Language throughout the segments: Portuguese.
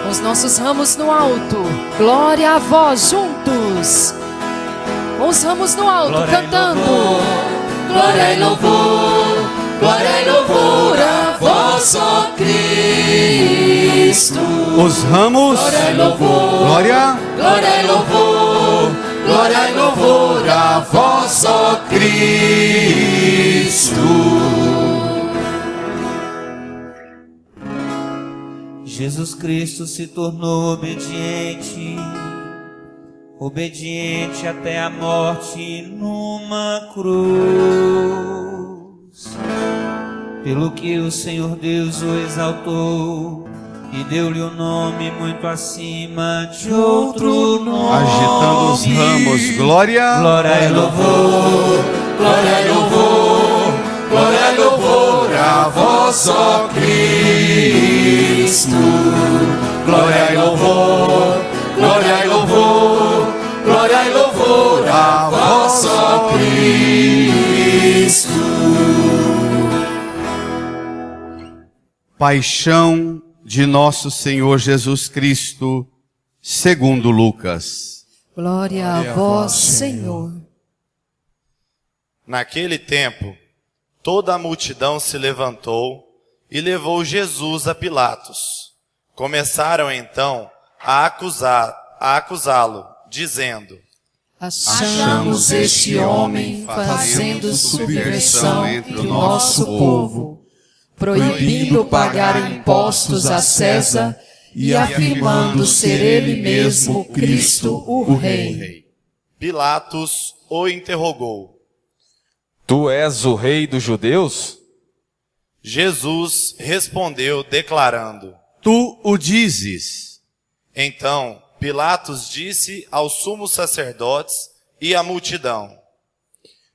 Com os nossos ramos no alto, glória a vós juntos. Com os ramos no alto, Glória cantando. Glória e louvor, glória e louvor a vós, ó Cristo. Os ramos, Glória e louvor, glória, glória e louvor, glória e louvor a vós, ó Cristo. Jesus Cristo se tornou obediente, obediente até a morte numa cruz. Pelo que o Senhor Deus o exaltou e deu-lhe um nome muito acima de outro nome. agitando os ramos, glória, Glória e louvor, glória e louvor, glória e louvor a vós, ó Cristo. Glória e louvor, glória e louvor, glória e louvor a vós, ó Cristo. paixão de nosso Senhor Jesus Cristo, segundo Lucas. Glória a vós, Senhor. Naquele tempo, toda a multidão se levantou e levou Jesus a Pilatos. Começaram então a acusá-lo, dizendo: Achamos este homem fazendo subversão entre o nosso povo, proibindo pagar impostos a César e afirmando ser ele mesmo Cristo, o Rei. Pilatos o interrogou. Tu és o rei dos judeus? Jesus respondeu declarando. Tu o dizes. Então Pilatos disse aos sumos sacerdotes e à multidão: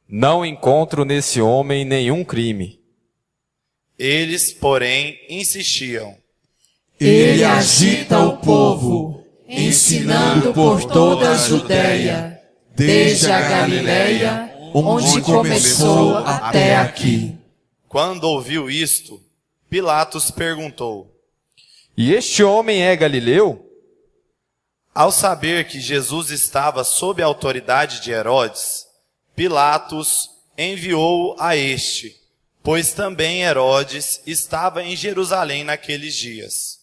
Não encontro nesse homem nenhum crime. Eles, porém, insistiam. Ele agita o povo, ensinando por toda a Judéia, desde a Galileia, onde começou até aqui. Quando ouviu isto, Pilatos perguntou. E este homem é galileu? Ao saber que Jesus estava sob a autoridade de Herodes, Pilatos enviou-o a este, pois também Herodes estava em Jerusalém naqueles dias.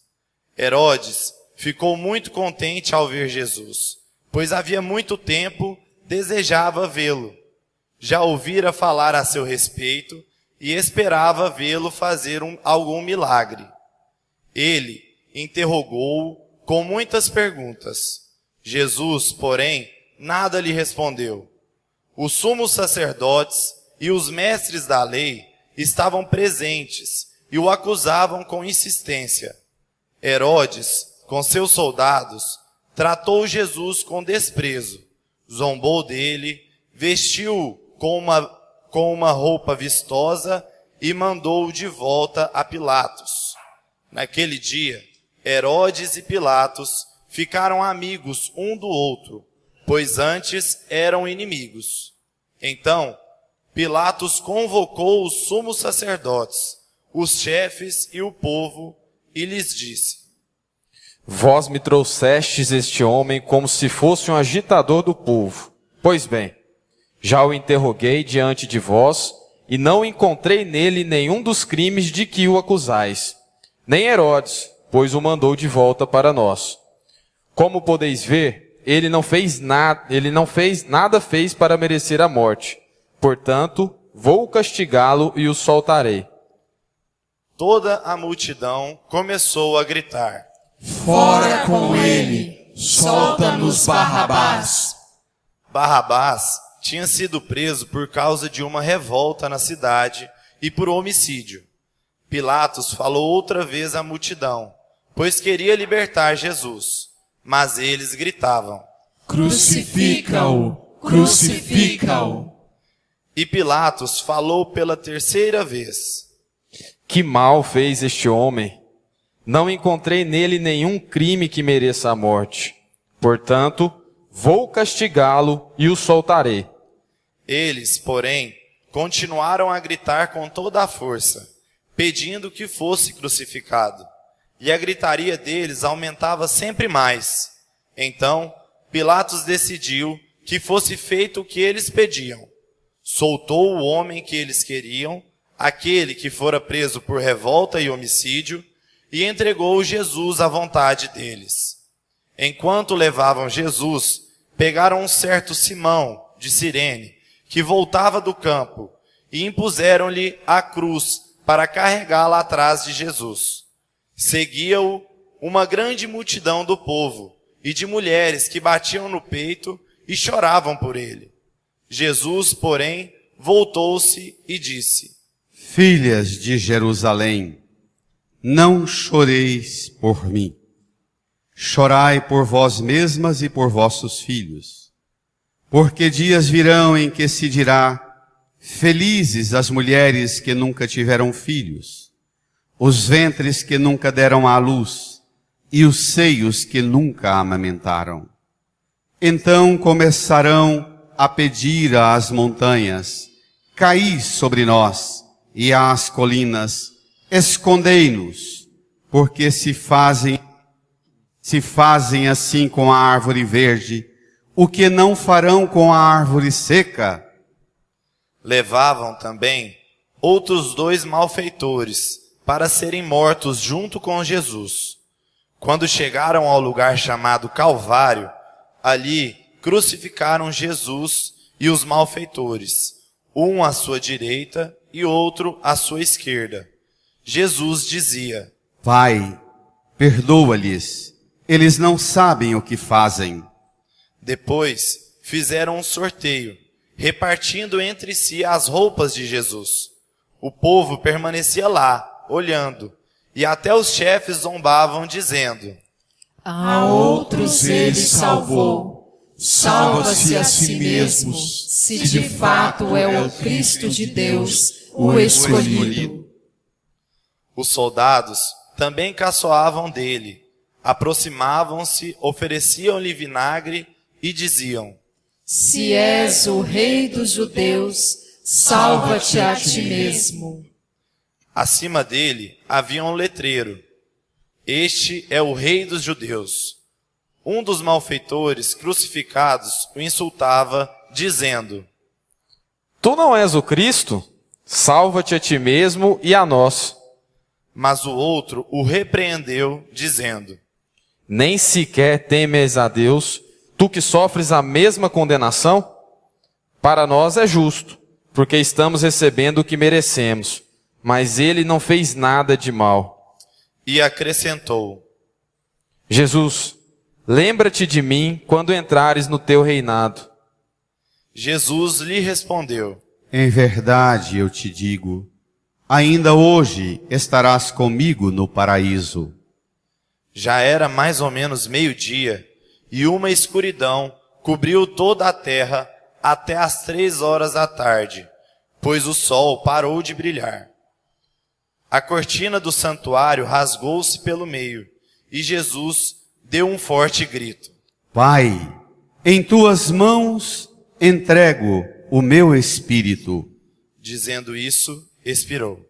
Herodes ficou muito contente ao ver Jesus, pois havia muito tempo desejava vê-lo. Já ouvira falar a seu respeito e esperava vê-lo fazer algum milagre. Ele interrogou-o com muitas perguntas. Jesus, porém, nada lhe respondeu. Os sumos sacerdotes e os mestres da lei estavam presentes e o acusavam com insistência. Herodes, com seus soldados, tratou Jesus com desprezo, zombou dele, vestiu-o com uma roupa vistosa e mandou-o de volta a Pilatos. Naquele dia, Herodes e Pilatos ficaram amigos um do outro, pois antes eram inimigos. Então, Pilatos convocou os sumos sacerdotes, os chefes e o povo, e lhes disse: Vós me trouxestes este homem como se fosse um agitador do povo. Pois bem, já o interroguei diante de vós, e não encontrei nele nenhum dos crimes de que o acusais, nem Herodes, pois o mandou de volta para nós. Como podeis ver, ele não fez nada para merecer a morte. Portanto, vou castigá-lo e o soltarei. Toda a multidão começou a gritar: Fora com ele, solta-nos Barrabás. Barrabás tinha sido preso por causa de uma revolta na cidade e por homicídio. Pilatos falou outra vez à multidão, pois queria libertar Jesus. Mas eles gritavam: Crucifica-o, crucifica-o. E Pilatos falou pela terceira vez: Que mal fez este homem? Não encontrei nele nenhum crime que mereça a morte. Portanto, vou castigá-lo e o soltarei. Eles, porém, continuaram a gritar com toda a força, pedindo que fosse crucificado. e a gritaria deles aumentava sempre mais. Então, Pilatos decidiu que fosse feito o que eles pediam. Soltou o homem que eles queriam, aquele que fora preso por revolta e homicídio, e entregou Jesus à vontade deles. Enquanto levavam Jesus, pegaram um certo Simão, de Cirene, que voltava do campo, e impuseram-lhe a cruz para carregá-la atrás de Jesus. Seguia-o uma grande multidão do povo e de mulheres que batiam no peito e choravam por ele. Jesus, porém, voltou-se e disse: Filhas de Jerusalém, não choreis por mim. Chorai por vós mesmas e por vossos filhos. Porque dias virão em que se dirá: felizes as mulheres que nunca tiveram filhos, os ventres que nunca deram à luz, e os seios que nunca amamentaram. Então começarão a pedir às montanhas: caí sobre nós, e às colinas: escondei-nos, porque se fazem assim com a árvore verde, o que não farão com a árvore seca? Levavam também outros 2 malfeitores para serem mortos junto com Jesus. Quando chegaram ao lugar chamado Calvário, ali crucificaram Jesus e os malfeitores, um à sua direita e outro à sua esquerda. Jesus dizia: Pai, perdoa-lhes, eles não sabem o que fazem. Depois fizeram um sorteio, repartindo entre si as roupas de Jesus. O povo permanecia lá, olhando, e até os chefes zombavam, dizendo: A outros ele salvou, salva-se a si mesmo, se de fato é o Cristo de Deus, o escolhido. Os soldados também caçoavam dele, aproximavam-se, ofereciam-lhe vinagre e diziam: Se és o rei dos judeus, salva-te a ti mesmo. Acima dele havia um letreiro: Este é o rei dos judeus. Um dos malfeitores crucificados o insultava, dizendo: Tu não és o Cristo? Salva-te a ti mesmo e a nós. Mas o outro o repreendeu, dizendo: Nem sequer temes a Deus, tu que sofres a mesma condenação? Para nós é justo, porque estamos recebendo o que merecemos, mas ele não fez nada de mal. E acrescentou: Jesus, lembra-te de mim quando entrares no teu reinado. Jesus lhe respondeu: Em verdade eu te digo, ainda hoje estarás comigo no paraíso. Já era mais ou menos meio-dia, e uma escuridão cobriu toda a terra até às 3 da tarde, pois o sol parou de brilhar. A cortina do santuário rasgou-se pelo meio, e Jesus deu um forte grito: Pai, em tuas mãos entrego o meu espírito. Dizendo isso, expirou.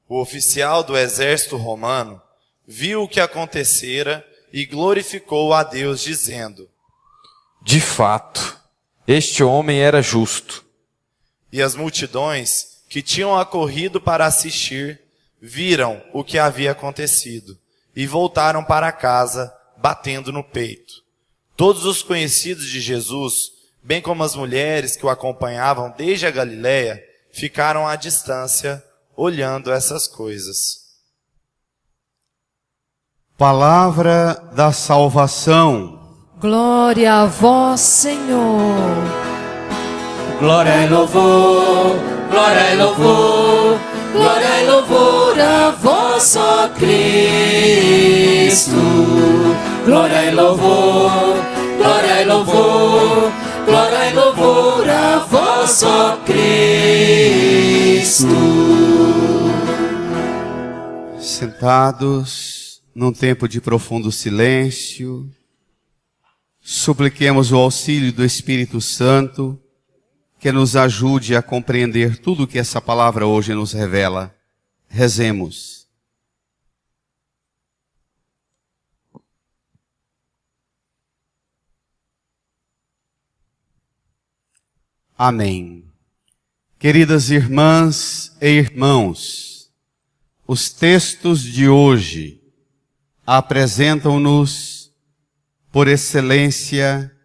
O oficial do exército romano viu o que acontecera e glorificou a Deus, dizendo: De fato, este homem era justo. E as multidões que tinham acorrido para assistir viram o que havia acontecido e voltaram para casa, batendo no peito. Todos os conhecidos de Jesus, bem como as mulheres que o acompanhavam desde a Galileia, ficaram à distância, olhando essas coisas. Palavra da salvação. Glória a vós, Senhor. Glória e louvor, glória e louvor, Glória e louvor a vós, ó Cristo. glória e louvor, glória e louvor, Glória e louvor a vós, ó Cristo. Sentados num tempo de profundo silêncio, Supliquemos o auxílio do Espírito Santo, que nos ajude a compreender tudo o que essa palavra hoje nos revela. Rezemos. Amém. Queridas irmãs e irmãos, os textos de hoje apresentam-nos, por excelência,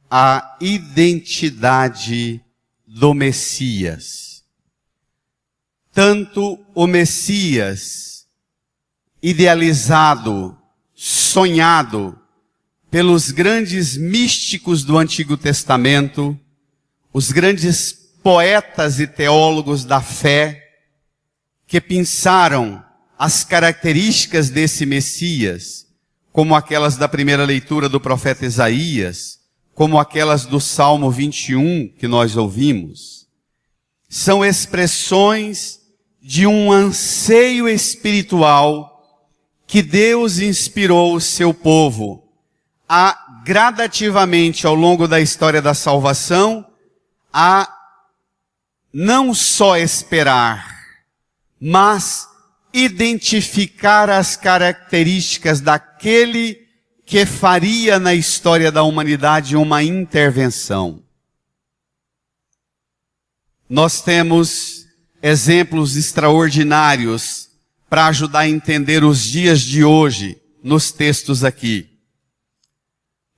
a identidade do Messias. Tanto o Messias, idealizado, sonhado pelos grandes místicos do Antigo Testamento, os grandes poetas e teólogos da fé, que pensaram as características desse Messias, como aquelas da primeira leitura do profeta Isaías, como aquelas do Salmo 21 que nós ouvimos, são expressões de um anseio espiritual que Deus inspirou o seu povo a gradativamente, ao longo da história da salvação, a não só esperar, mas identificar as características daquele que faria na história da humanidade uma intervenção. Nós temos exemplos extraordinários para ajudar a entender os dias de hoje nos textos aqui.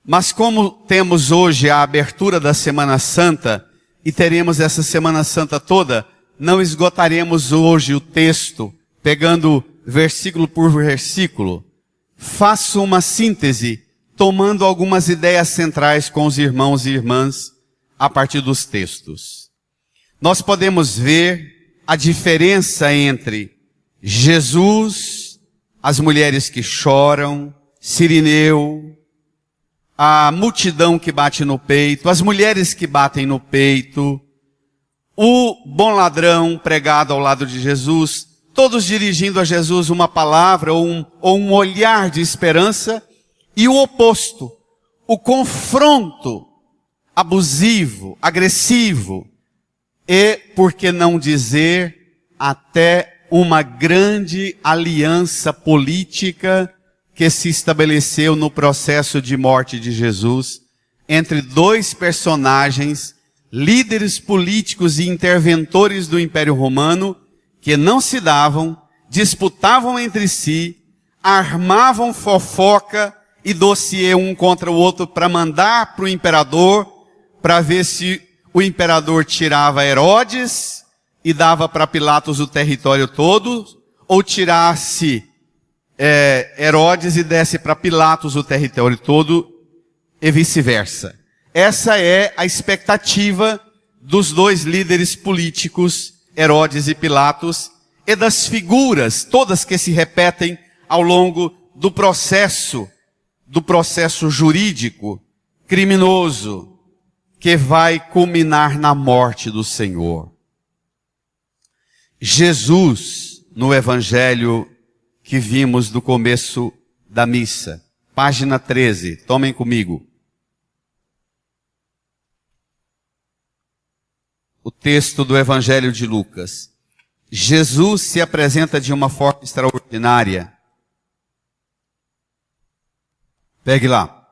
Mas como temos hoje a abertura da Semana Santa, e teremos essa Semana Santa toda, não esgotaremos hoje o texto, pegando versículo por versículo. Faço uma síntese, tomando algumas ideias centrais com os irmãos e irmãs, a partir dos textos. Nós podemos ver a diferença entre Jesus, as mulheres que choram, Cirineu, a multidão que bate no peito, as mulheres que batem no peito, o bom ladrão pregado ao lado de Jesus, todos dirigindo a Jesus uma palavra ou um olhar de esperança, e o oposto, o confronto abusivo, agressivo, e, por que não dizer, até uma grande aliança política que se estabeleceu no processo de morte de Jesus, entre dois personagens, líderes políticos e interventores do Império Romano, que não se davam, disputavam entre si, armavam fofoca e dossiê um contra o outro para mandar para o imperador, para ver se o imperador tirava Herodes e dava para Pilatos o território todo, ou tirasse Herodes e desse para Pilatos o território todo, e vice-versa. Essa é a expectativa dos dois líderes políticos, Herodes e Pilatos, e das figuras todas que se repetem ao longo do processo jurídico, criminoso, que vai culminar na morte do Senhor. Jesus, no Evangelho que vimos do começo da missa, página 13, tomem comigo. O texto do Evangelho de Lucas. Jesus se apresenta de uma forma extraordinária. Pegue lá.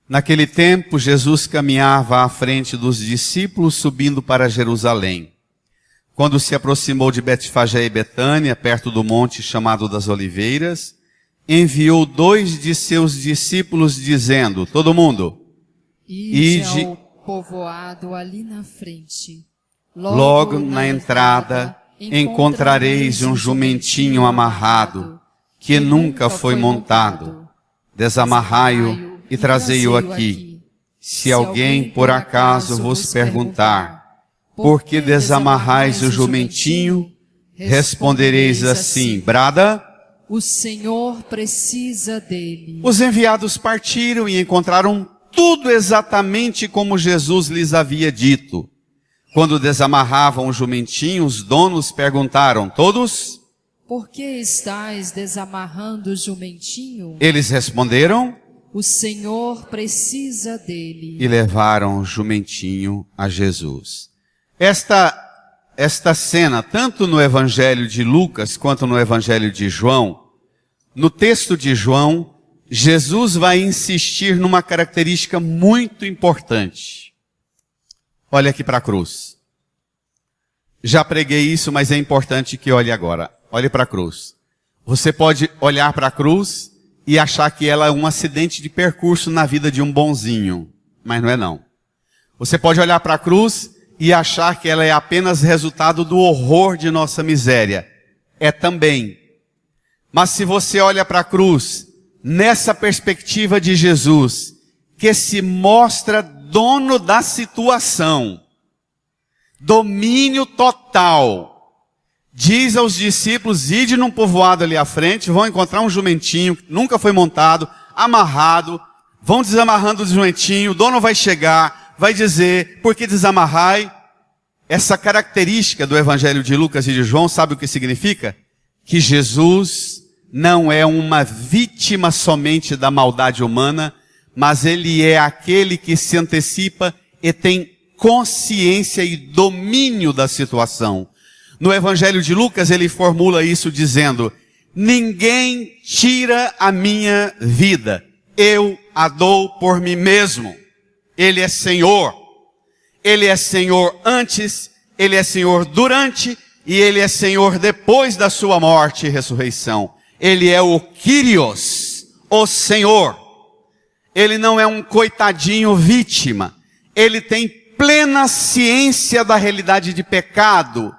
Naquele tempo, Jesus caminhava à frente dos discípulos, subindo para Jerusalém. Quando se aproximou de Betfagé e Betânia, perto do monte chamado das Oliveiras, enviou 2 de seus discípulos, dizendo, todo mundo, Ide ao povoado ali na frente. Logo na entrada encontrareis um jumentinho amarrado, que nunca foi montado. Desamarrai-o e trazei-o aqui. Se alguém por acaso vos perguntar, por que desamarrais o jumentinho? Respondereis assim, brada, o Senhor precisa dele. Os enviados partiram e encontraram tudo exatamente como Jesus lhes havia dito. Quando desamarravam o jumentinho, os donos perguntaram, todos? Por que estáis desamarrando o jumentinho? Eles responderam, O Senhor precisa dele. E levaram o jumentinho a Jesus. Esta cena, tanto no Evangelho de Lucas quanto no Evangelho de João, no texto de João, Jesus vai insistir numa característica muito importante. Olha aqui para a cruz. Já preguei isso, mas é importante que olhe agora. Olhe para a cruz. Você pode olhar para a cruz e achar que ela é um acidente de percurso na vida de um bonzinho, mas não é não. Você pode olhar para a cruz e achar que ela é apenas resultado do horror de nossa miséria. É também. Mas se você olha para a cruz, nessa perspectiva de Jesus, que se mostra dono da situação, domínio total, diz aos discípulos, ide num povoado ali à frente, vão encontrar um jumentinho, que nunca foi montado, amarrado, vão desamarrando o jumentinho, o dono vai chegar, vai dizer, por que desamarrai? Essa característica do Evangelho de Lucas e de João, sabe o que significa? Que Jesus não é uma vítima somente da maldade humana, mas ele é aquele que se antecipa e tem consciência e domínio da situação. No Evangelho de Lucas ele formula isso dizendo, ninguém tira a minha vida, eu a dou por mim mesmo. Ele é Senhor. Ele é Senhor antes, Ele é Senhor durante e Ele é Senhor depois da sua morte e ressurreição. Ele é o Kyrios, o Senhor. Ele não é um coitadinho vítima. Ele tem plena ciência da realidade de pecado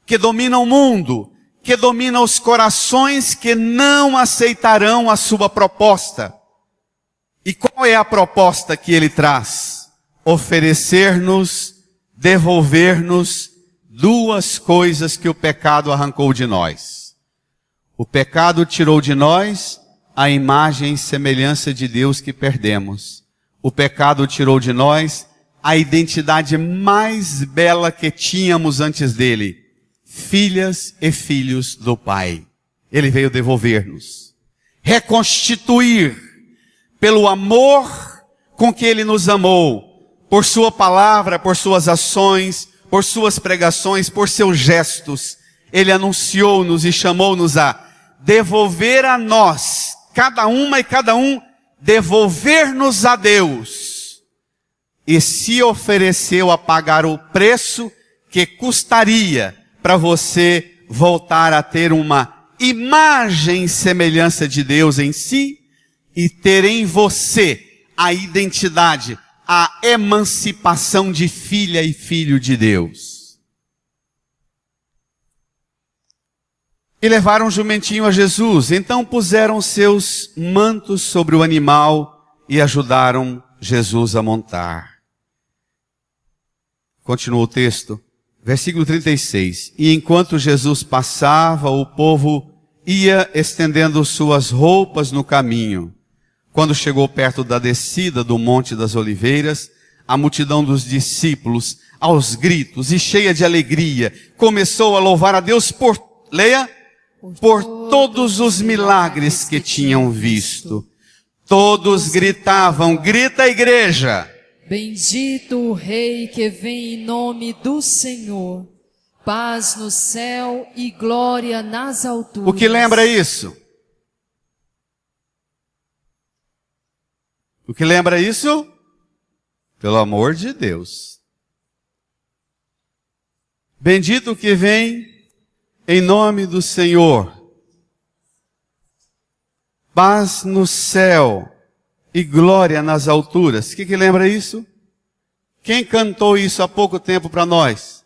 que domina o mundo, que domina os corações que não aceitarão a sua proposta. E qual é a proposta que ele traz? Oferecer-nos, devolver-nos duas coisas que o pecado arrancou de nós. O pecado tirou de nós a imagem e semelhança de Deus que perdemos. O pecado tirou de nós a identidade mais bela que tínhamos antes dele. Filhas e filhos do Pai. Ele veio devolver-nos. Reconstituir pelo amor com que Ele nos amou, por Sua palavra, por Suas ações, por Suas pregações, por Seus gestos. Ele anunciou-nos e chamou-nos a devolver a nós, cada uma e cada um, devolver-nos a Deus. E se ofereceu a pagar o preço que custaria para você voltar a ter uma imagem e semelhança de Deus em si e ter em você a identidade, a emancipação de filha e filho de Deus. E levaram o jumentinho a Jesus, então puseram seus mantos sobre o animal e ajudaram Jesus a montar. Continua o texto. Versículo 36. E enquanto Jesus passava, o povo ia estendendo suas roupas no caminho. Quando chegou perto da descida do Monte das Oliveiras, a multidão dos discípulos, aos gritos e cheia de alegria, começou a louvar a Deus por todos os milagres que tinham visto. Todos gritavam, grita igreja! Bendito o Rei que vem em nome do Senhor. Paz no céu e glória nas alturas. O que lembra isso? O que lembra isso? Pelo amor de Deus. Bendito o que vem em nome do Senhor. Paz no céu e glória nas alturas. O que lembra isso? Quem cantou isso há pouco tempo para nós?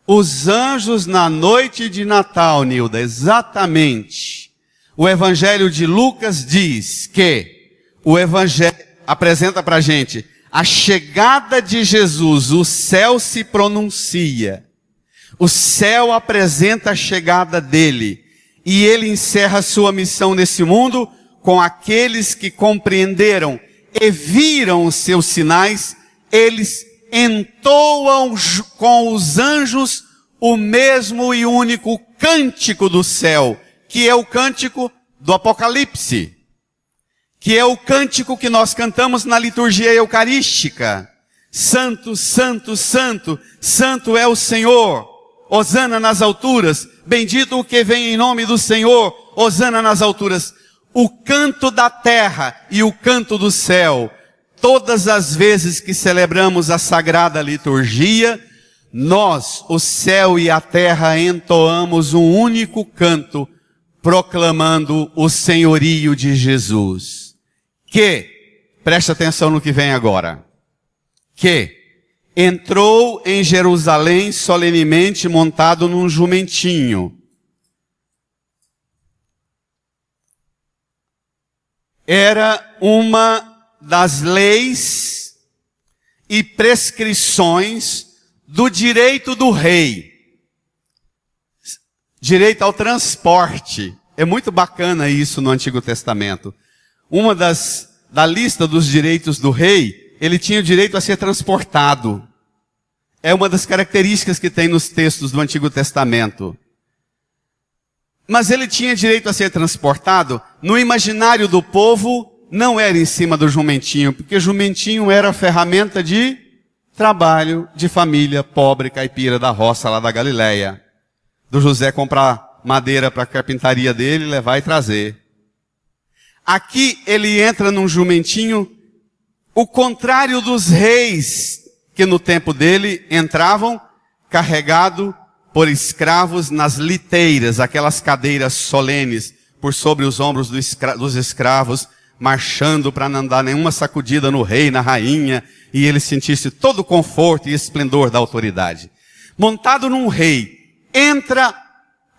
Os anjos na noite de Natal, Nilda, exatamente. O Evangelho de Lucas diz que o Evangelho apresenta para a gente a chegada de Jesus, o céu se pronuncia. O céu apresenta a chegada dele. E ele encerra sua missão nesse mundo com aqueles que compreenderam e viram os seus sinais. Eles entoam com os anjos o mesmo e único cântico do céu, que é o cântico do Apocalipse, que é o cântico que nós cantamos na liturgia eucarística. Santo, santo, santo, santo é o Senhor. Hosana nas alturas, bendito o que vem em nome do Senhor, hosana nas alturas. O canto da terra e o canto do céu. Todas as vezes que celebramos a sagrada liturgia, nós, o céu e a terra, entoamos um único canto, proclamando o senhorio de Jesus. Que, preste atenção no que vem agora, que entrou em Jerusalém solenemente montado num jumentinho. Era uma das leis e prescrições do direito do rei. Direito ao transporte. É muito bacana isso no Antigo Testamento. Da lista dos direitos do rei, ele tinha o direito a ser transportado. É uma das características que tem nos textos do Antigo Testamento. Mas ele tinha direito a ser transportado. No imaginário do povo, não era em cima do jumentinho, porque jumentinho era ferramenta de trabalho de família pobre, caipira da roça lá da Galileia. Do José comprar madeira para a carpintaria dele, levar e trazer. Aqui ele entra num jumentinho, o contrário dos reis que no tempo dele entravam carregado por escravos nas liteiras, aquelas cadeiras solenes por sobre os ombros dos escravos, marchando para não dar nenhuma sacudida no rei, na rainha, e ele sentisse todo o conforto e esplendor da autoridade. Montado num rei, entra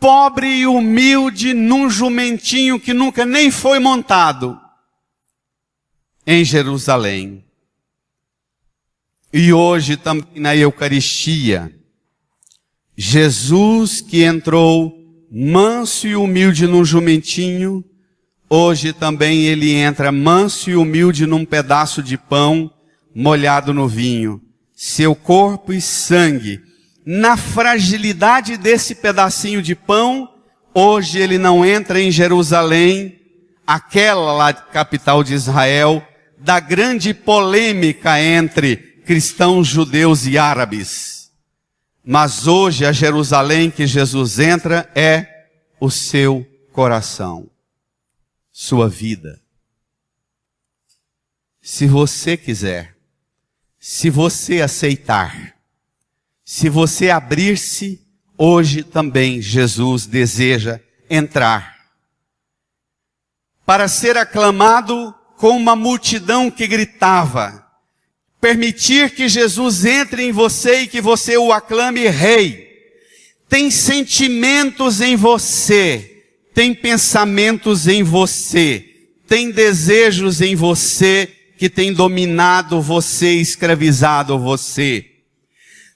pobre e humilde num jumentinho que nunca nem foi montado em Jerusalém. E hoje também na Eucaristia, Jesus que entrou manso e humilde num jumentinho, hoje também ele entra manso e humilde num pedaço de pão molhado no vinho. Seu corpo e sangue, na fragilidade desse pedacinho de pão, hoje ele não entra em Jerusalém, aquela lá capital de Israel, da grande polêmica entre cristãos, judeus e árabes. Mas hoje a Jerusalém que Jesus entra é o seu coração, sua vida. Se você quiser, se você aceitar, se você abrir-se, hoje também Jesus deseja entrar. Para ser aclamado com uma multidão que gritava, permitir que Jesus entre em você e que você o aclame rei. Tem sentimentos em você, tem pensamentos em você, tem desejos em você que tem dominado você, escravizado você.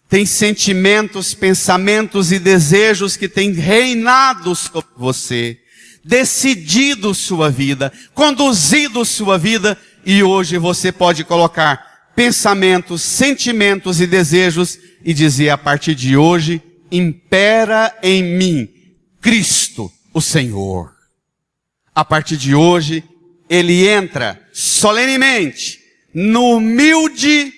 Tem sentimentos, pensamentos e desejos que têm reinado sobre você, decidido sua vida, conduzido sua vida, e hoje você pode colocar pensamentos, sentimentos e desejos e dizer: a partir de hoje, impera em mim Cristo, o Senhor. A partir de hoje, ele entra solenemente no humilde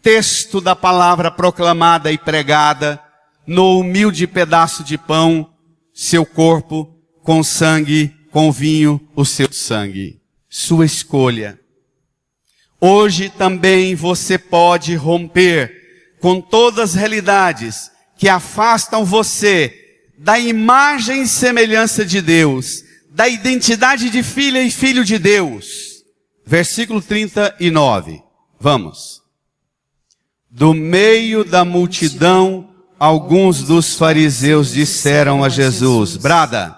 texto da palavra proclamada e pregada, no humilde pedaço de pão, seu corpo, com sangue, com vinho, o seu sangue. Sua escolha. Hoje também você pode romper com todas as realidades que afastam você da imagem e semelhança de Deus, da identidade de filha e filho de Deus. Versículo 39. Vamos. Do meio da multidão, alguns dos fariseus disseram a Jesus: Brada.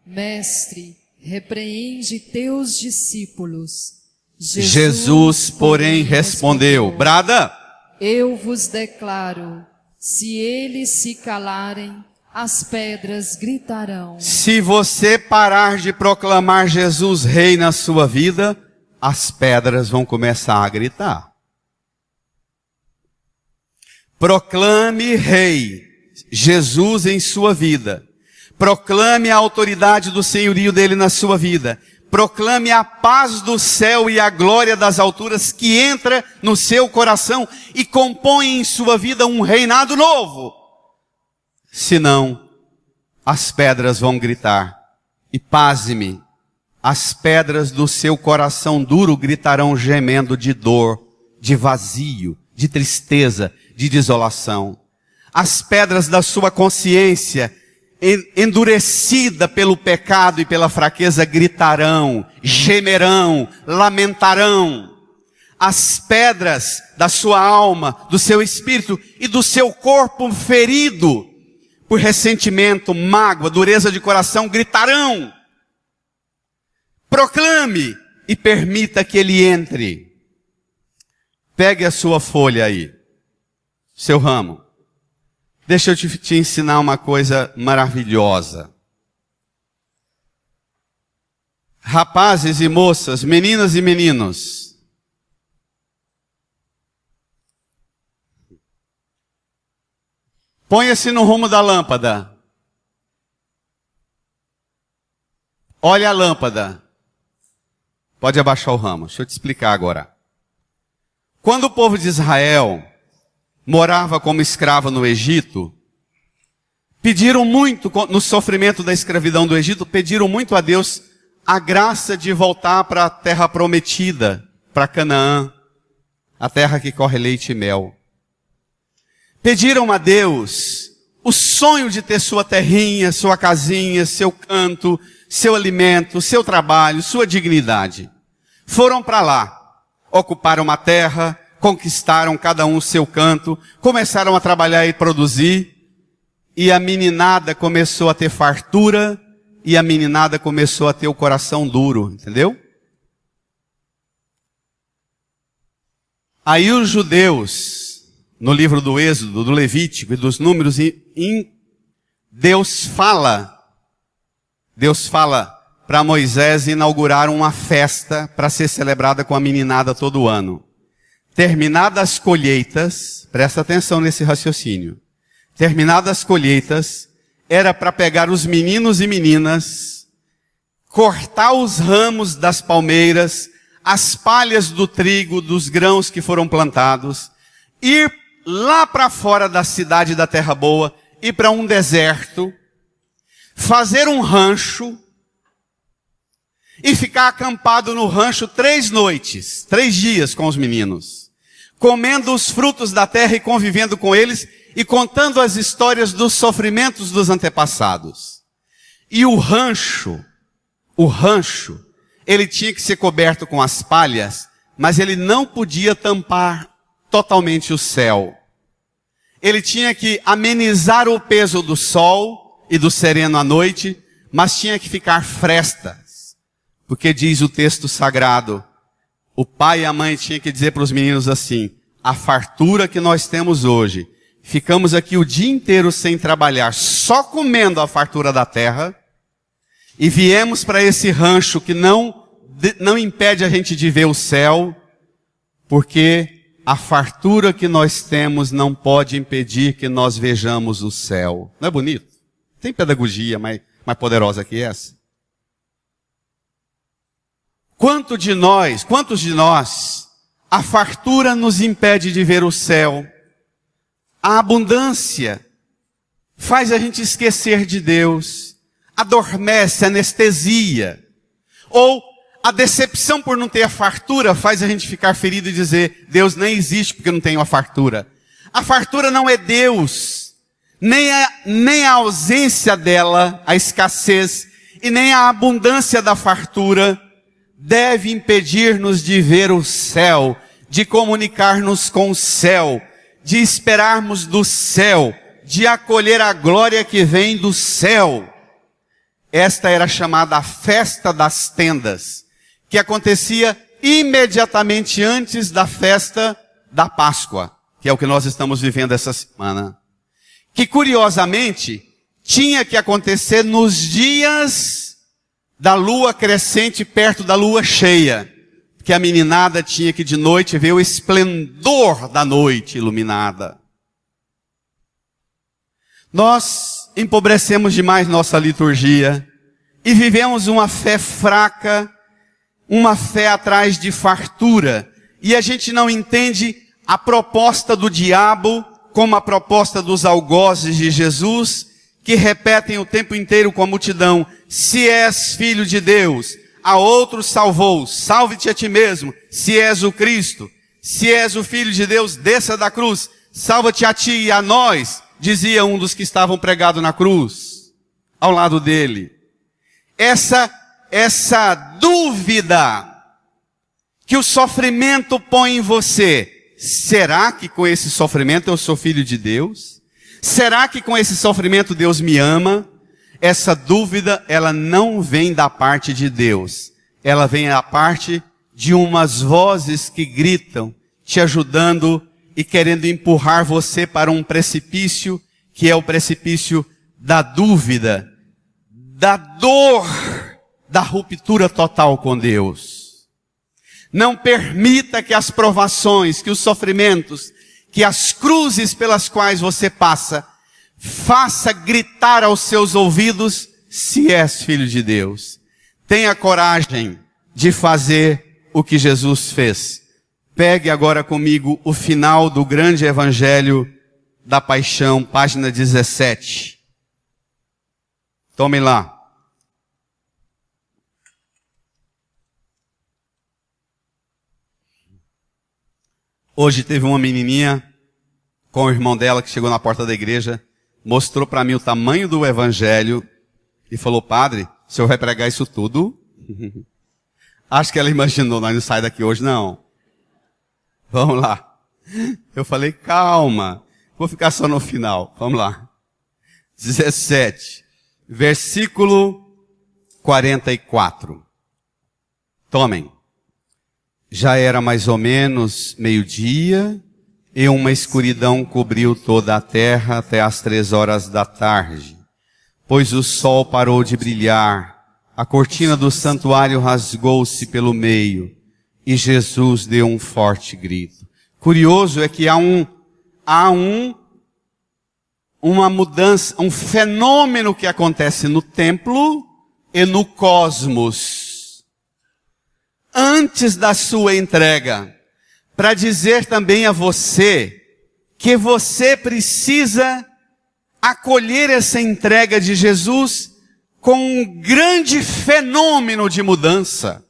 Mestre, repreende teus discípulos. Jesus, porém, respondeu: Brada. Eu vos declaro, se eles se calarem, as pedras gritarão. Se você parar de proclamar Jesus rei na sua vida, as pedras vão começar a gritar. Proclame rei Jesus em sua vida. Proclame a autoridade do senhorio dele na sua vida. proclame a paz do céu e a glória das alturas que entra no seu coração e compõe em sua vida um reinado novo. Senão, as pedras vão gritar. E pasme, as pedras do seu coração duro gritarão gemendo de dor, de vazio, de tristeza, de desolação. As pedras da sua consciência, endurecida pelo pecado e pela fraqueza, gritarão, gemerão, lamentarão. As pedras da sua alma, do seu espírito e do seu corpo ferido por ressentimento, mágoa, dureza de coração, gritarão. Proclame e permita que ele entre. Pegue a sua folha aí, seu ramo. Deixa eu te ensinar uma coisa maravilhosa. Rapazes e moças, meninas e meninos, ponha-se no rumo da lâmpada. Olha a lâmpada. Pode abaixar o ramo. Deixa eu te explicar agora. Quando o povo de Israel morava como escravo no Egito, pediram muito, no sofrimento da escravidão do Egito, pediram muito a Deus a graça de voltar para a terra prometida, para Canaã, a terra que corre leite e mel. Pediram a Deus o sonho de ter sua terrinha, sua casinha, seu canto, seu alimento, seu trabalho, sua dignidade. Foram para lá, ocuparam uma terra, conquistaram cada um o seu canto, começaram a trabalhar e produzir, e a meninada começou a ter fartura, e a meninada começou a ter o coração duro, entendeu? Aí os judeus, no livro do Êxodo, do Levítico e dos Números, Deus fala para Moisés inaugurar uma festa para ser celebrada com a meninada todo ano. Terminadas as colheitas, presta atenção nesse raciocínio. Terminadas as colheitas, era para pegar os meninos e meninas, cortar os ramos das palmeiras, as palhas do trigo, dos grãos que foram plantados, ir lá para fora da cidade da Terra Boa, ir para um deserto, fazer um rancho e ficar acampado no rancho 3 noites, 3 dias com os meninos, comendo os frutos da terra e convivendo com eles e contando as histórias dos sofrimentos dos antepassados. E o rancho, ele tinha que ser coberto com as palhas, mas ele não podia tampar totalmente o céu. Ele tinha que amenizar o peso do sol e do sereno à noite, mas tinha que ficar frestas. Porque diz o texto sagrado, o pai e a mãe tinham que dizer para os meninos assim, a fartura que nós temos hoje, ficamos aqui o dia inteiro sem trabalhar, só comendo a fartura da terra, e viemos para esse rancho que não impede a gente de ver o céu, porque a fartura que nós temos não pode impedir que nós vejamos o céu. Não é bonito? Tem pedagogia mais poderosa que essa? Quantos de nós, a fartura nos impede de ver o céu? A abundância faz a gente esquecer de Deus, adormece, anestesia. Ou a decepção por não ter a fartura faz a gente ficar ferido e dizer, Deus nem existe porque não tenho a fartura. A fartura não é Deus, nem a ausência dela, a escassez, e nem a abundância da fartura deve impedir-nos de ver o céu, de comunicar-nos com o céu, de esperarmos do céu, de acolher a glória que vem do céu. Esta era chamada a festa das tendas, que acontecia imediatamente antes da festa da Páscoa, que é o que nós estamos vivendo essa semana. Que curiosamente, tinha que acontecer nos dias da lua crescente perto da lua cheia, que a meninada tinha que de noite ver o esplendor da noite iluminada. Nós empobrecemos demais nossa liturgia e vivemos uma fé fraca uma fé atrás de fartura, e a gente não entende a proposta do diabo como a proposta dos algozes de Jesus, que repetem o tempo inteiro com a multidão: se és filho de Deus, a outros salvou, salve-te a ti mesmo, se és o Cristo, se és o filho de Deus, desça da cruz, salva-te a ti e a nós, dizia um dos que estavam pregados na cruz, ao lado dele. Essa dúvida que o sofrimento põe em você: será que com esse sofrimento eu sou filho de Deus? Será que com esse sofrimento Deus me ama? Essa dúvida, ela não vem da parte de Deus. Ela vem da parte de umas vozes que gritam, te ajudando e querendo empurrar você para um precipício, que é o precipício da dúvida, da dor, da ruptura total com Deus. Não permita que as provações, que os sofrimentos, que as cruzes pelas quais você passa, faça gritar aos seus ouvidos: se és filho de Deus. Tenha coragem de fazer o que Jesus fez. Pegue agora comigo o final do grande evangelho da paixão, página 17. Tome lá. Hoje teve uma menininha com o irmão dela que chegou na porta da igreja, mostrou para mim o tamanho do evangelho e falou: padre, o senhor vai pregar isso tudo? Acho que ela imaginou: nós não saímos daqui hoje não. Vamos lá. Eu falei: calma, vou ficar só no final. Vamos lá. 17, versículo 44. Tomem. Já era mais ou menos meio-dia, e uma escuridão cobriu toda a terra até às 3 da tarde, pois o sol parou de brilhar, a cortina do santuário rasgou-se pelo meio, e Jesus deu um forte grito. Curioso é que há uma mudança, um fenômeno que acontece no templo e no cosmos, antes da sua entrega, para dizer também a você que você precisa acolher essa entrega de Jesus com um grande fenômeno de mudança.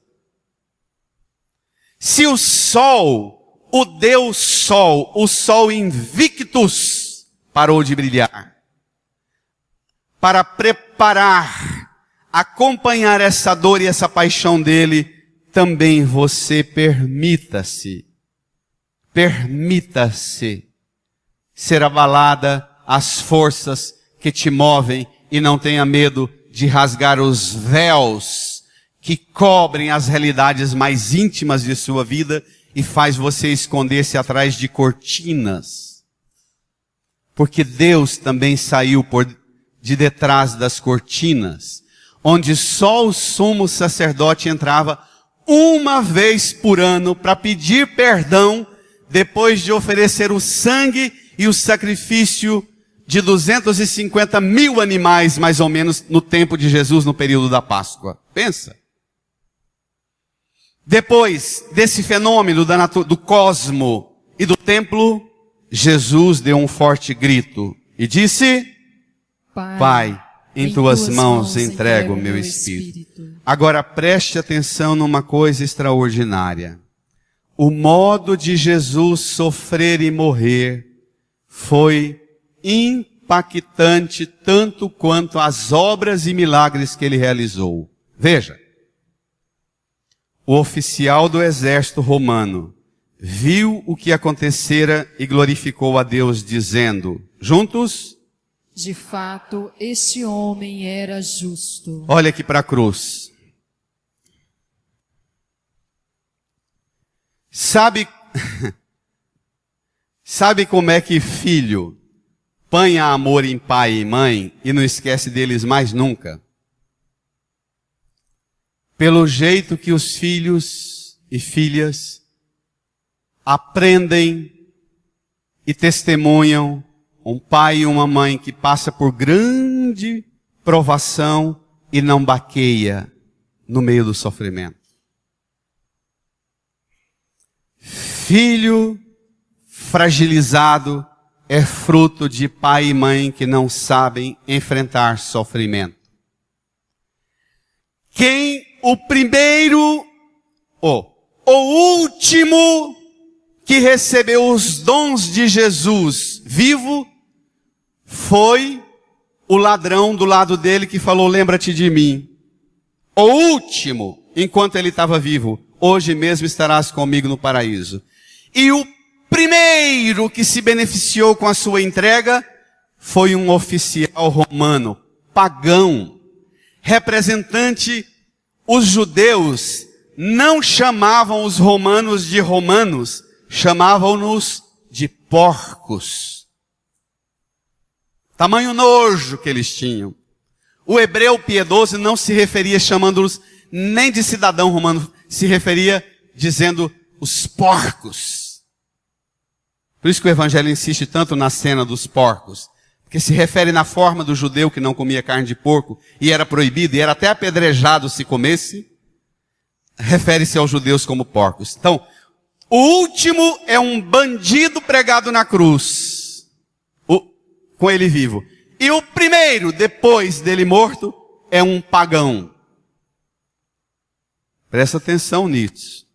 Se o sol, o Deus Sol, o Sol Invictus, parou de brilhar, para preparar, acompanhar essa dor e essa paixão dele, também você permita-se ser abalada as forças que te movem, e não tenha medo de rasgar os véus que cobrem as realidades mais íntimas de sua vida e faz você esconder-se atrás de cortinas. Porque Deus também saiu de detrás das cortinas, onde só o sumo sacerdote entrava uma vez por ano para pedir perdão, depois de oferecer o sangue e o sacrifício de 250 mil animais, mais ou menos, no tempo de Jesus, no período da Páscoa. Pensa. Depois desse fenômeno do cosmo e do templo, Jesus deu um forte grito e disse: Pai, em tuas mãos entrego o meu espírito. Agora preste atenção numa coisa extraordinária. O modo de Jesus sofrer e morrer foi impactante tanto quanto as obras e milagres que ele realizou. Veja, o oficial do exército romano viu o que acontecera e glorificou a Deus, dizendo, juntos: de fato, este homem era justo. Olha aqui para a cruz. Sabe como é que filho panha amor em pai e mãe e não esquece deles mais nunca? Pelo jeito que os filhos e filhas aprendem e testemunham um pai e uma mãe que passa por grande provação e não baqueia no meio do sofrimento. Filho fragilizado é fruto de pai e mãe que não sabem enfrentar sofrimento. Quem o primeiro, o último que recebeu os dons de Jesus vivo foi o ladrão do lado dele que falou, lembra-te de mim. O último, enquanto ele estava vivo, hoje mesmo estarás comigo no paraíso. E o primeiro que se beneficiou com a sua entrega foi um oficial romano, pagão, representante. Os judeus não chamavam os romanos de romanos, chamavam-nos de porcos. Tamanho nojo que eles tinham. O hebreu piedoso não se referia chamando-os nem de cidadão romano, se referia dizendo os porcos. Por isso que o evangelho insiste tanto na cena dos porcos, porque se refere na forma do judeu que não comia carne de porco, e era proibido, e era até apedrejado se comesse, refere-se aos judeus como porcos. Então, o último é um bandido pregado na cruz, com ele vivo. E o primeiro, depois dele morto, é um pagão. Presta atenção nisso.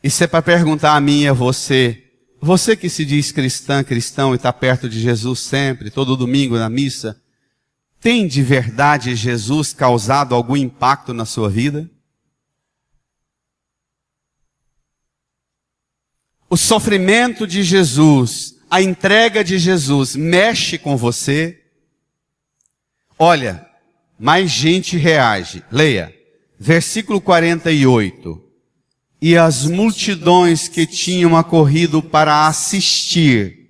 Isso é para perguntar a mim e a você. Você que se diz cristão e está perto de Jesus sempre, todo domingo na missa, tem de verdade Jesus causado algum impacto na sua vida? O sofrimento de Jesus, a entrega de Jesus, mexe com você? Olha, mais gente reage. Leia, versículo 48. E as multidões que tinham acorrido para assistir,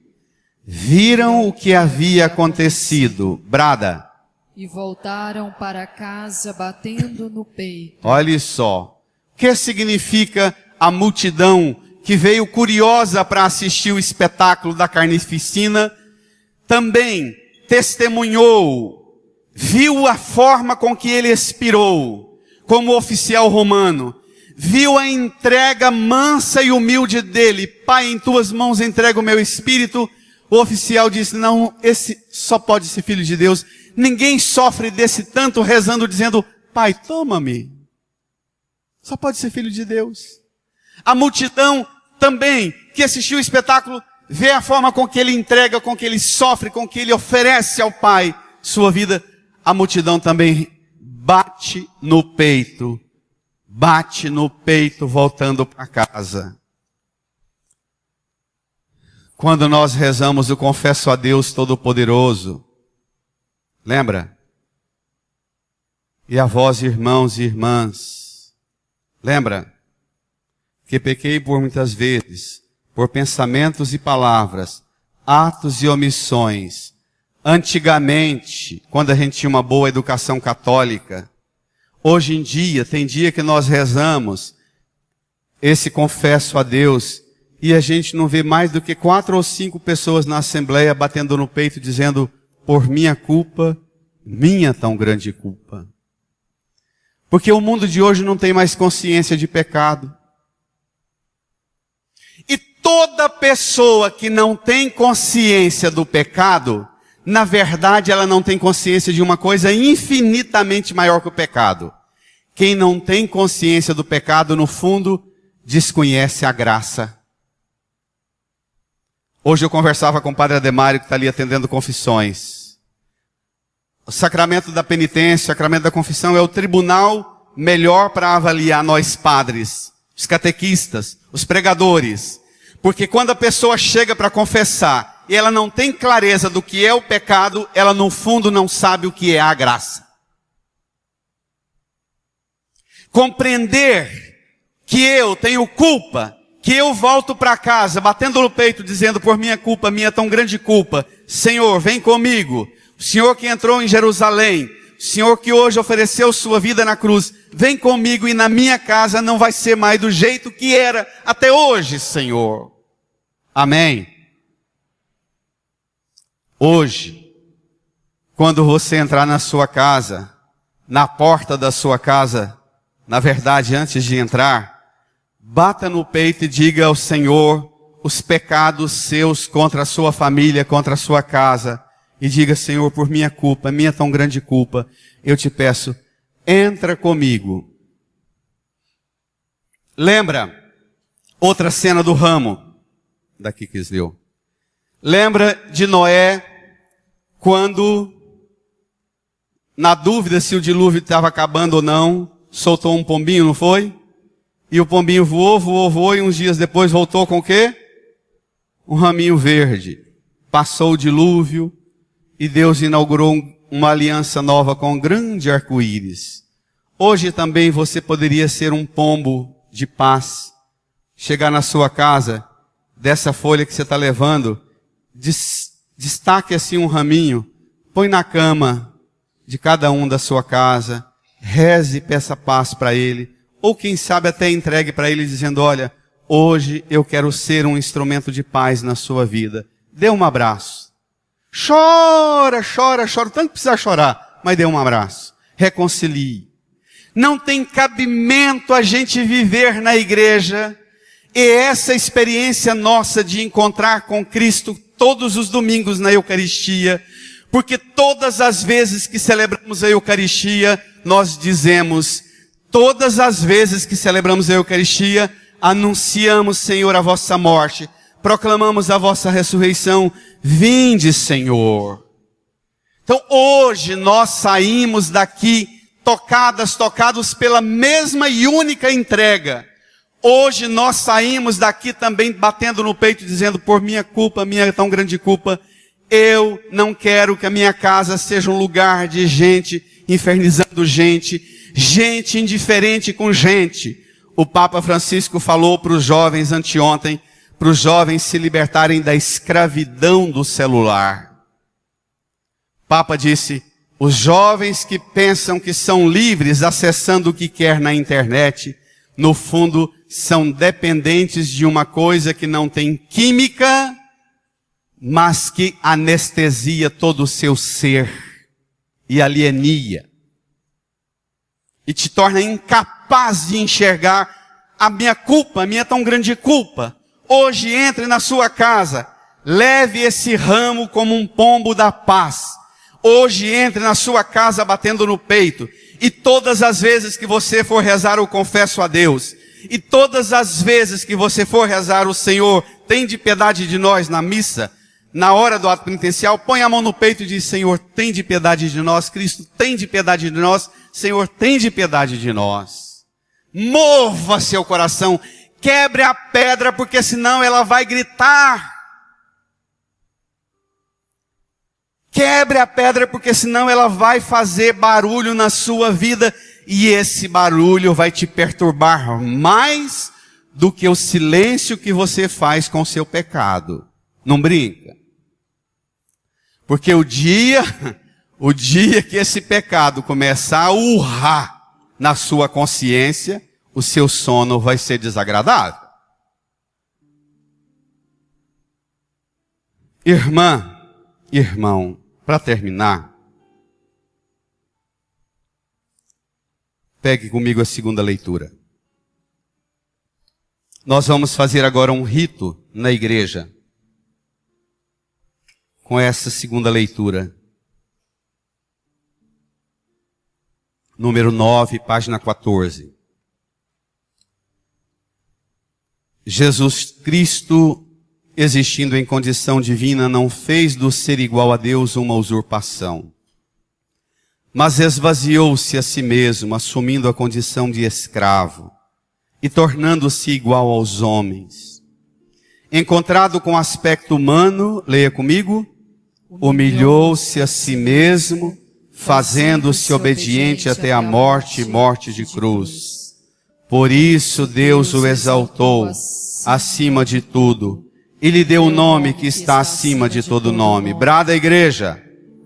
viram o que havia acontecido. Brada. E voltaram para casa batendo no peito. Olha só. O que significa a multidão que veio curiosa para assistir o espetáculo da carnificina? Também testemunhou, viu a forma com que ele expirou, como oficial romano. Viu a entrega mansa e humilde dele. Pai, em tuas mãos entrego o meu espírito. O oficial disse, não, esse só pode ser filho de Deus. Ninguém sofre desse tanto rezando, dizendo, Pai, toma-me. Só pode ser filho de Deus. A multidão também, que assistiu o espetáculo, vê a forma com que ele entrega, com que ele sofre, com que ele oferece ao Pai sua vida. A multidão também bate no peito. Bate no peito voltando para casa. Quando nós rezamos o confesso a Deus Todo-Poderoso, lembra? E a vós, irmãos e irmãs, lembra? Que pequei por muitas vezes, por pensamentos e palavras, atos e omissões. Antigamente, quando a gente tinha uma boa educação católica, hoje em dia, tem dia que nós rezamos esse confesso a Deus e a gente não vê mais do que 4 ou 5 pessoas na assembleia batendo no peito dizendo, por minha culpa, minha tão grande culpa. Porque o mundo de hoje não tem mais consciência de pecado. E toda pessoa que não tem consciência do pecado, na verdade, ela não tem consciência de uma coisa infinitamente maior que o pecado. Quem não tem consciência do pecado, no fundo, desconhece a graça. Hoje eu conversava com o padre Ademário, que está ali atendendo confissões. O sacramento da penitência, o sacramento da confissão é o tribunal melhor para avaliar nós padres, os catequistas, os pregadores. Porque quando a pessoa chega para confessar, e ela não tem clareza do que é o pecado, ela no fundo não sabe o que é a graça. Compreender que eu tenho culpa, que eu volto para casa batendo no peito dizendo por minha culpa, minha tão grande culpa, Senhor, vem comigo. O Senhor que entrou em Jerusalém, o Senhor que hoje ofereceu sua vida na cruz, vem comigo e na minha casa não vai ser mais do jeito que era até hoje, Senhor. Amém. Hoje, quando você entrar na sua casa, na porta da sua casa, na verdade, antes de entrar, Bata no peito e diga ao Senhor os pecados seus contra a sua família, contra a sua casa. E diga: Senhor, por minha culpa, minha tão grande culpa, eu te peço, entra comigo. Lembra outra cena do ramo, daqui que deu. Lembra de Noé, quando, na dúvida se o dilúvio estava acabando ou não, soltou um pombinho, não foi? E o pombinho voou, e uns dias depois voltou com o quê? Um raminho verde. Passou o dilúvio, e Deus inaugurou uma aliança nova com um grande arco-íris. Hoje também você poderia ser um pombo de paz. Chegar na sua casa, dessa folha que você está levando, destaque assim um raminho, põe na cama de cada um da sua casa, reze e peça paz para ele, ou quem sabe até entregue para ele dizendo: olha, hoje eu quero ser um instrumento de paz na sua vida. Dê um abraço. Chora, tanto que precisa chorar, mas dê um abraço. Reconcilie. Não tem cabimento a gente viver na igreja e essa experiência nossa de encontrar com Cristo todos os domingos na Eucaristia, porque todas as vezes que celebramos a Eucaristia, nós dizemos, todas as vezes que celebramos a Eucaristia, anunciamos, Senhor, a vossa morte, proclamamos a vossa ressurreição, vinde, Senhor. Então hoje nós saímos daqui tocados pela mesma e única entrega. Hoje nós saímos daqui também batendo no peito dizendo: por minha culpa, minha tão grande culpa, eu não quero que a minha casa seja um lugar de gente infernizando gente indiferente com gente. O Papa Francisco falou para os jovens anteontem, para os jovens se libertarem da escravidão do celular. O Papa disse: os jovens que pensam que são livres acessando o que quer na internet, no fundo são dependentes de uma coisa que não tem química, mas que anestesia todo o seu ser e alienia. E te torna incapaz de enxergar a minha culpa, a minha tão grande culpa. Hoje entre na sua casa, leve esse ramo como um pombo da paz. Hoje entre na sua casa batendo no peito. E todas as vezes que você for rezar o confesso a Deus, e todas as vezes que você for rezar o Senhor, tem de piedade de nós na missa, na hora do ato penitencial, põe a mão no peito e diz: Senhor, tem de piedade de nós. Cristo, tem de piedade de nós. Senhor, tem de piedade de nós. Mova seu coração, quebre a pedra, porque senão ela vai gritar. Quebre a pedra, porque senão ela vai fazer barulho na sua vida, e esse barulho vai te perturbar mais do que o silêncio que você faz com o seu pecado. Não brinca. Porque o dia que esse pecado começar a urrar na sua consciência, o seu sono vai ser desagradável. Irmã, irmão, para terminar, pegue comigo a segunda leitura. Nós vamos fazer agora um rito na igreja com essa segunda leitura. Número 9, página 14. Jesus Cristo, existindo em condição divina, não fez do ser igual a Deus uma usurpação, mas esvaziou-se a si mesmo, assumindo a condição de escravo e tornando-se igual aos homens. Encontrado com aspecto humano, leia comigo, humilhou-se a si mesmo, fazendo-se obediente até a morte e morte de cruz. Por isso Deus o exaltou acima de tudo e lhe deu o nome que está acima de todo nome. Brada a igreja.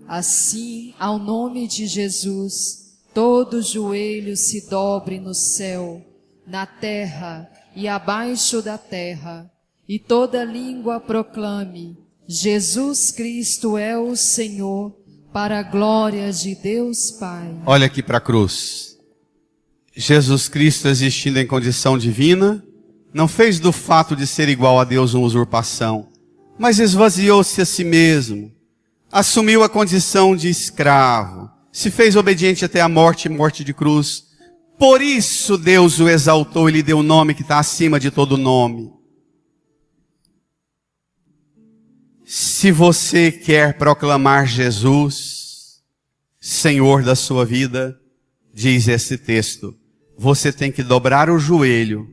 Assim, ao nome de Jesus, todo joelho se dobre no céu, na terra e abaixo da terra, e toda língua proclame: Jesus Cristo é o Senhor, para a glória de Deus Pai. Olha aqui para a cruz. Jesus Cristo, existindo em condição divina, Não fez do fato de ser igual a Deus uma usurpação, mas esvaziou-se a si mesmo, assumiu a condição de escravo, se fez obediente até a morte e morte de cruz. Por isso Deus o exaltou e lhe deu o nome que está acima de todo nome. Se você quer proclamar Jesus, Senhor da sua vida, diz esse texto, você tem que dobrar o joelho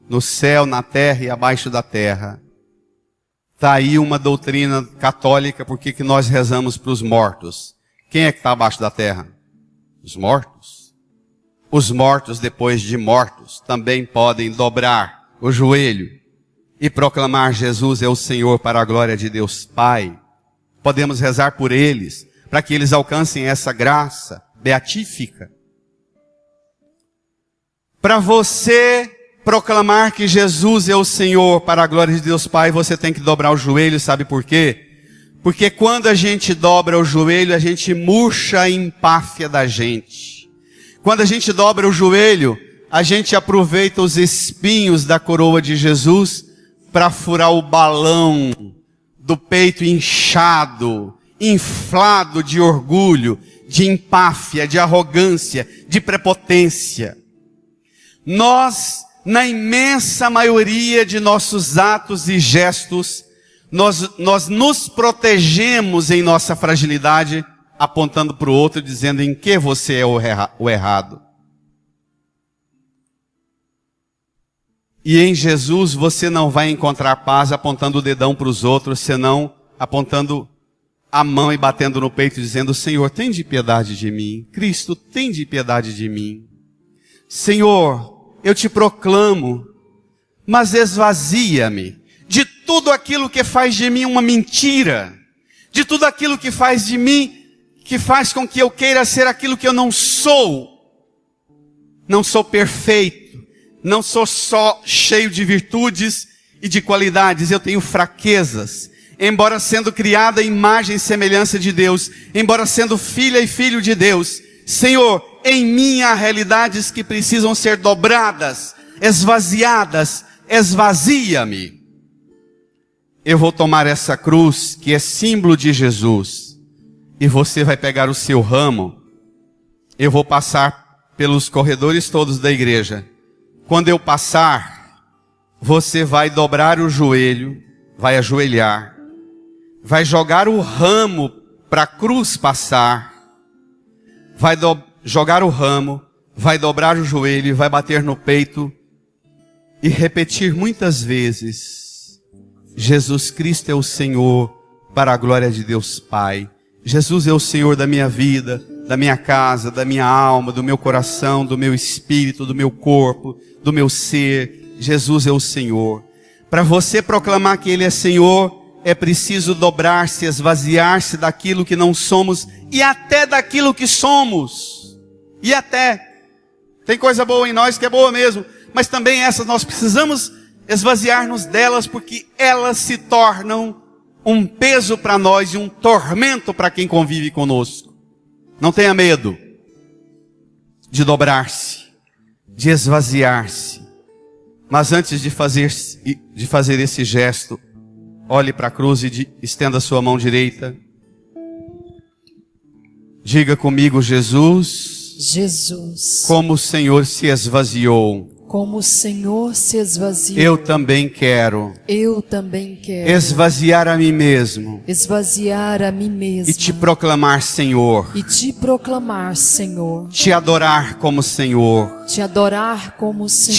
no céu, na terra e abaixo da terra. Está aí uma doutrina católica, porque que nós rezamos para os mortos. Quem é que está abaixo da terra? Os mortos. Os mortos, depois de mortos, também podem dobrar o joelho e proclamar Jesus é o Senhor para a glória de Deus Pai. Podemos rezar por eles, para que eles alcancem essa graça beatífica. Para você proclamar que Jesus é o Senhor para a glória de Deus Pai, você tem que dobrar o joelho, sabe por quê? Porque quando a gente dobra o joelho, a gente murcha a empáfia da gente. Quando a gente dobra o joelho, a gente aproveita os espinhos da coroa de Jesus para furar o balão do peito inchado, inflado de orgulho, de empáfia, de arrogância, de prepotência. Nós, na imensa maioria de nossos atos e gestos, nós nos protegemos em nossa fragilidade, apontando para o outro, dizendo em que você é o errado. E em Jesus você não vai encontrar paz apontando o dedão para os outros, senão apontando a mão e batendo no peito, dizendo, Senhor, tem de piedade de mim. Cristo, tem de piedade de mim. Senhor, eu te proclamo, mas esvazia-me de tudo aquilo que faz de mim uma mentira, de tudo aquilo que faz de mim, que faz com que eu queira ser aquilo que eu não sou. Não sou perfeito, não sou só cheio de virtudes e de qualidades, eu tenho fraquezas. Embora sendo criada à imagem e semelhança de Deus, embora sendo filha e filho de Deus, Senhor, em mim há realidades que precisam ser dobradas, esvaziadas, esvazia-me. Eu vou tomar essa cruz, que é símbolo de Jesus, e você vai pegar o seu ramo. Eu vou passar pelos corredores todos da igreja. Quando eu passar, você vai dobrar o joelho, vai ajoelhar, vai jogar o ramo para a cruz passar, vai jogar o ramo, vai dobrar o joelho, vai bater no peito e repetir muitas vezes, Jesus Cristo é o Senhor para a glória de Deus Pai. Jesus é o Senhor da minha vida, da minha casa, da minha alma, do meu coração, do meu espírito, do meu corpo, do meu ser. Jesus é o Senhor. Para você proclamar que Ele é Senhor, é preciso dobrar-se, esvaziar-se daquilo que não somos e até daquilo que somos. E até. Tem coisa boa em nós que é boa mesmo, mas também essas nós precisamos esvaziar-nos delas, porque elas se tornam um peso para nós e um tormento para quem convive conosco. Não tenha medo de dobrar-se, de esvaziar-se. Mas antes de fazer esse gesto, olhe para a cruz e estenda a sua mão direita. Diga comigo, Jesus, Jesus, como o Senhor se esvaziou, como o Senhor se esvaziou, eu também quero esvaziar a mim mesmo e te proclamar Senhor, te adorar como Senhor, te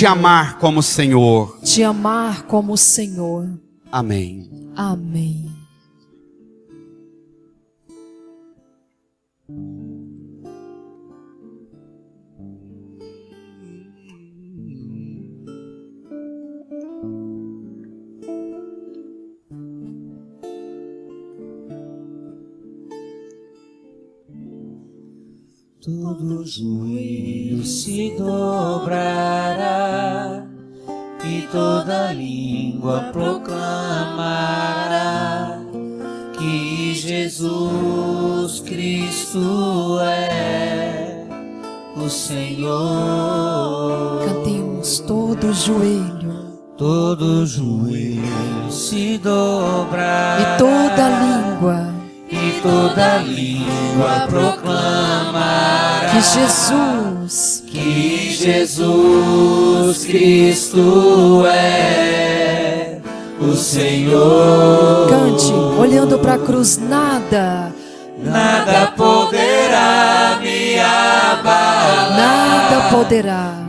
amar como Senhor. Amém. Amém. Todo joelho se dobrará e toda língua proclamará que Jesus Cristo é o Senhor. Cantemos todo joelho todo joelho se dobrará e toda língua proclamará que Jesus Cristo é o Senhor. cante, olhando para a cruz, nada poderá me abalar,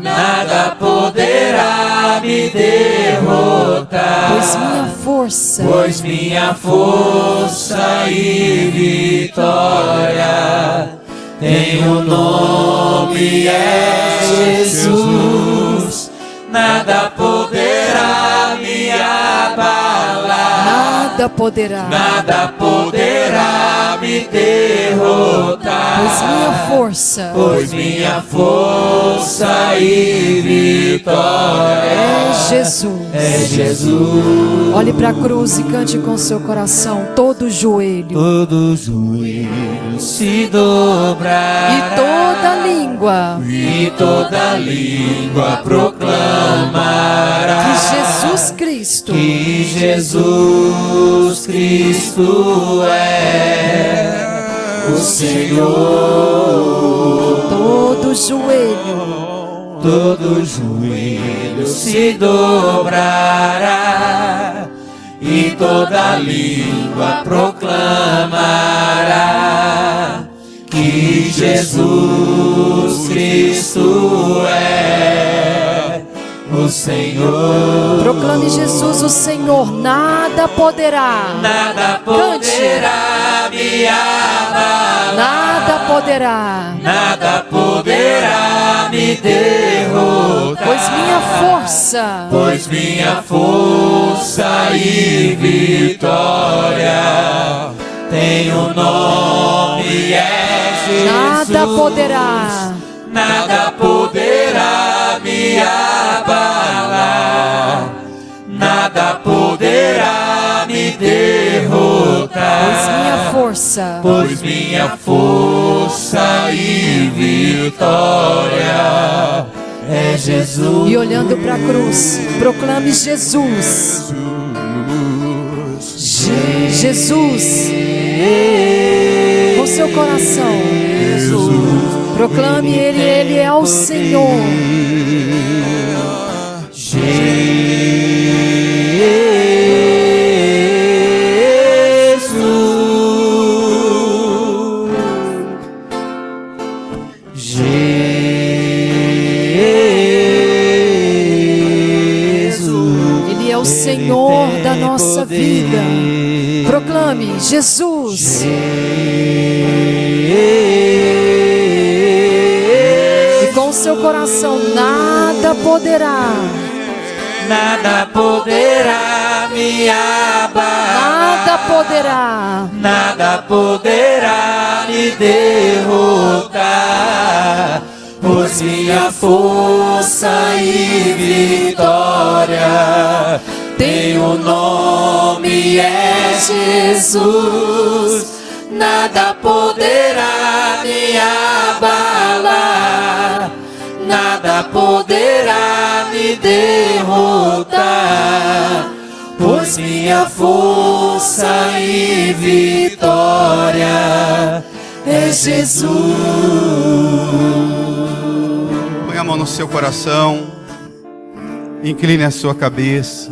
nada poderá me derrotar, pois minha força e vitória tem o nome é Jesus. Nada poderá me abalar, nada poderá me derrotar, pois minha força e vitória é Jesus. Olhe para a cruz e cante com seu coração, todo joelho todo joelho se dobrará e toda língua proclamará que Jesus Cristo é o Senhor. todo joelho se dobrará e toda língua proclamará que Jesus Cristo é o Senhor. Proclame Jesus o Senhor, nada poderá me abalar, nada poderá me derrotar, pois minha força e vitória tem o nome é Jesus. nada poderá me abalar, nada poderá me derrotar, pois minha força e vitória é Jesus. E olhando para a cruz, proclame Jesus. Jesus. Com seu coração. Proclame Ele é o Senhor. Ele é o Senhor da nossa vida. Proclame Jesus. E com seu coração, nada poderá me abalar, nada poderá me derrotar, pois minha força e vitória tem o nome é Jesus. Nada poderá me abalar, nada poderá me derrotar, pois minha força e vitória é Jesus. Põe a mão no seu coração, incline a sua cabeça.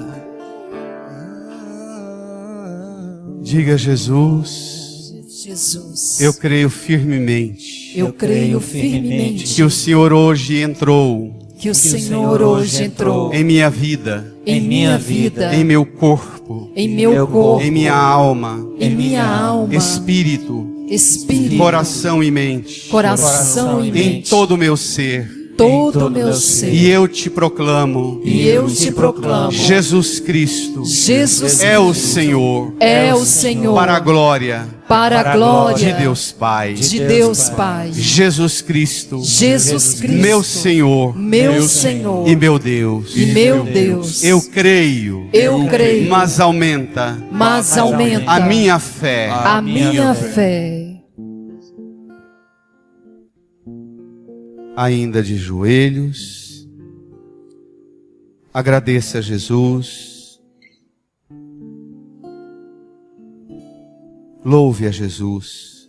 Diga: Jesus, eu creio firmemente que o Senhor hoje entrou em minha vida, em meu corpo, em minha alma, espírito, coração e mente, em todo o meu ser. E eu te proclamo, Jesus Cristo é o Senhor, para a glória de Deus Pai. Jesus Cristo, meu Senhor e meu Deus. Eu creio, mas aumenta a minha fé. Ainda de joelhos, Agradeça a Jesus. Louve a Jesus.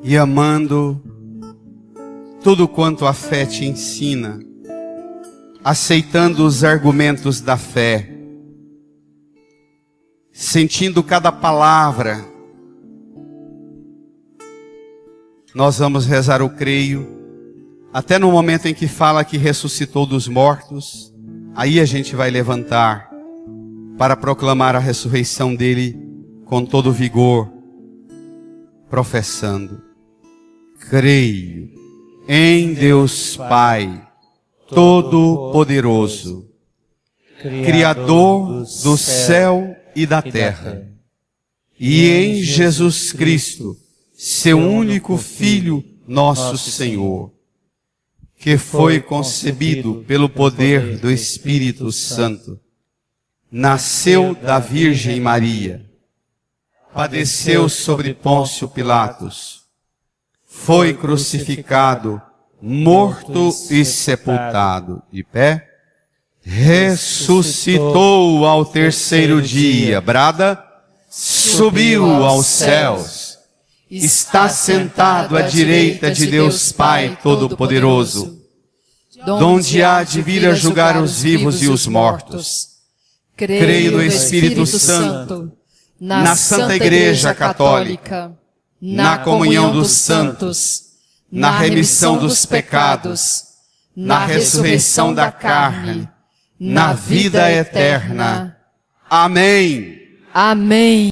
E amando tudo quanto a fé te ensina, aceitando os argumentos da fé, sentindo cada palavra, nós vamos rezar o creio, até no momento em que fala que ressuscitou dos mortos, aí a gente vai levantar para proclamar a ressurreição dele com todo vigor, professando: creio em Deus Pai Todo-Poderoso, Criador do céu e da terra, e em Jesus Cristo, seu único Filho, nosso Senhor, que foi concebido pelo poder do Espírito Santo, nasceu da Virgem Maria, padeceu sobre Pôncio Pilatos, foi crucificado, morto e sepultado, de pé, ressuscitou ao terceiro dia, brada, subiu aos céus, está sentado à direita de Deus Pai Todo-Poderoso, donde há de vir a julgar os vivos e os mortos. Creio no Espírito Santo, na Santa Igreja Católica, na comunhão dos santos, na remissão dos pecados, na ressurreição da carne, na vida eterna. Amém. Amém.